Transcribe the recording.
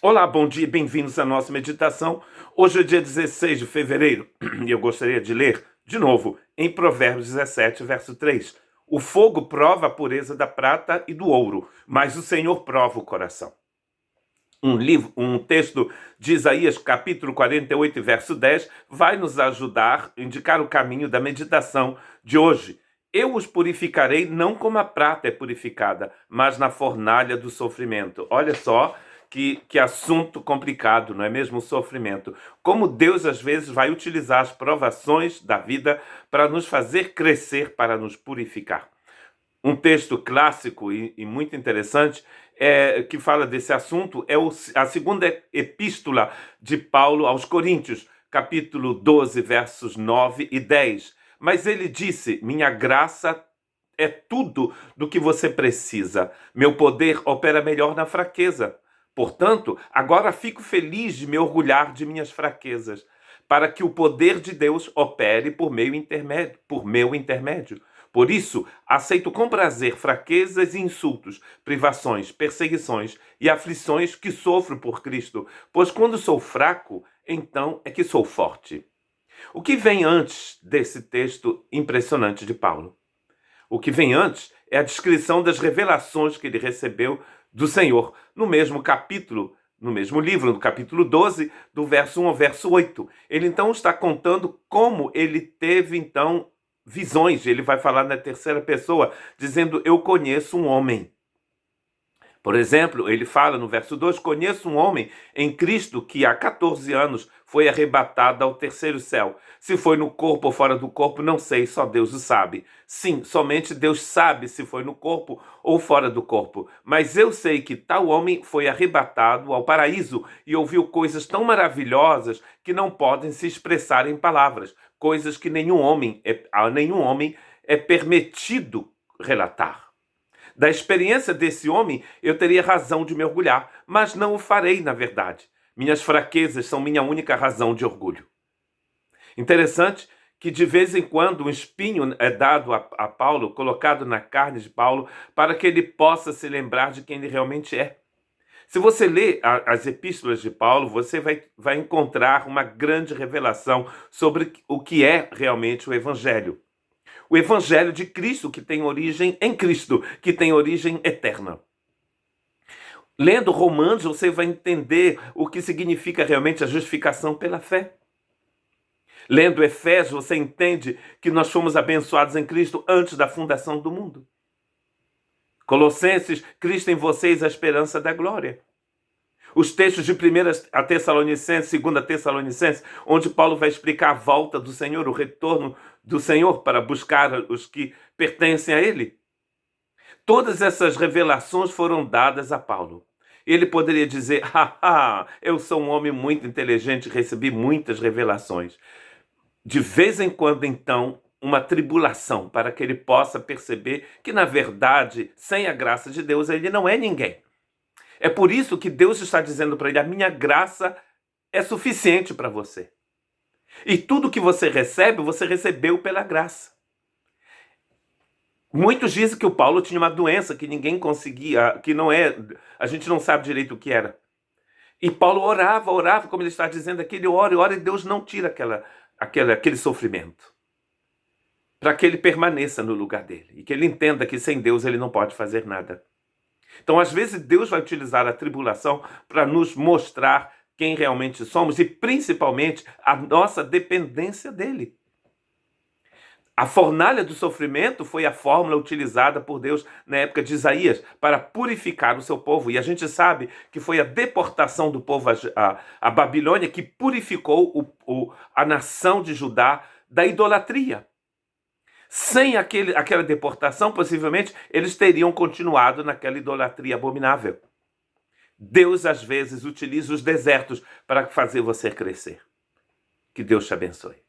Olá, bom dia, bem-vindos à nossa meditação. Hoje é dia 16 de fevereiro e eu gostaria de ler de novo em Provérbios 17, verso 3. O fogo prova a pureza da prata e do ouro, mas o Senhor prova o coração. Um texto de Isaías, capítulo 48, verso 10, vai nos ajudar a indicar o caminho da meditação de hoje. Eu os purificarei não como a prata é purificada, mas na fornalha do sofrimento. Olha só que assunto complicado, não é mesmo? O sofrimento. Como Deus às vezes vai utilizar as provações da vida para nos fazer crescer, para nos purificar. Um texto clássico e muito interessante que fala desse assunto é a segunda epístola de Paulo aos Coríntios, capítulo 12, versos 9 e 10. Mas ele disse: minha graça é tudo do que você precisa. Meu poder opera melhor na fraqueza. Portanto, agora fico feliz de me orgulhar de minhas fraquezas, para que o poder de Deus opere por meu intermédio. Por isso, aceito com prazer fraquezas e insultos, privações, perseguições e aflições que sofro por Cristo, pois quando sou fraco, então é que sou forte. O que vem antes desse texto impressionante de Paulo? O que vem antes é a descrição das revelações que ele recebeu do Senhor, no mesmo capítulo, no mesmo livro, no capítulo 12, do verso 1 ao verso 8. Ele então está contando como ele teve então visões. Ele vai falar na terceira pessoa, dizendo: eu conheço um homem. Por exemplo, ele fala no verso 2: conheço um homem em Cristo que há 14 anos foi arrebatado ao terceiro céu. Se foi no corpo ou fora do corpo, não sei, só Deus o sabe. Sim, somente Deus sabe se foi no corpo ou fora do corpo. Mas eu sei que tal homem foi arrebatado ao paraíso e ouviu coisas tão maravilhosas que não podem se expressar em palavras, coisas que a nenhum homem é permitido relatar. Da experiência desse homem, eu teria razão de me orgulhar, mas não o farei, na verdade. Minhas fraquezas são minha única razão de orgulho. Interessante que de vez em quando um espinho é dado a Paulo, colocado na carne de Paulo, para que ele possa se lembrar de quem ele realmente é. Se você lê as epístolas de Paulo, você vai encontrar uma grande revelação sobre o que é realmente o Evangelho. O Evangelho de Cristo, que tem origem em Cristo, que tem origem eterna. Lendo Romanos, você vai entender o que significa realmente a justificação pela fé. Lendo Efésios, você entende que nós fomos abençoados em Cristo antes da fundação do mundo. Colossenses, Cristo em vocês, a esperança da glória. Os textos de 1 Tessalonicenses, 2 Tessalonicenses, onde Paulo vai explicar a volta do Senhor, o retorno do Senhor para buscar os que pertencem a Ele. Todas essas revelações foram dadas a Paulo. Ele poderia dizer: eu sou um homem muito inteligente, recebi muitas revelações. De vez em quando, então, uma tribulação para que ele possa perceber que, na verdade, sem a graça de Deus, ele não é ninguém. É por isso que Deus está dizendo para ele: a minha graça é suficiente para você. E tudo que você recebe, você recebeu pela graça. Muitos dizem que o Paulo tinha uma doença que ninguém conseguia, a gente não sabe direito o que era. E Paulo orava, como ele está dizendo aqui, ele ora e Deus não tira aquele sofrimento. Para que ele permaneça no lugar dele e que ele entenda que sem Deus ele não pode fazer nada. Então, às vezes, Deus vai utilizar a tribulação para nos mostrar quem realmente somos e, principalmente, a nossa dependência dele. A fornalha do sofrimento foi a fórmula utilizada por Deus na época de Isaías para purificar o seu povo. E a gente sabe que foi a deportação do povo à Babilônia que purificou a nação de Judá da idolatria. Sem aquela deportação, possivelmente, eles teriam continuado naquela idolatria abominável. Deus, às vezes, utiliza os desertos para fazer você crescer. Que Deus te abençoe.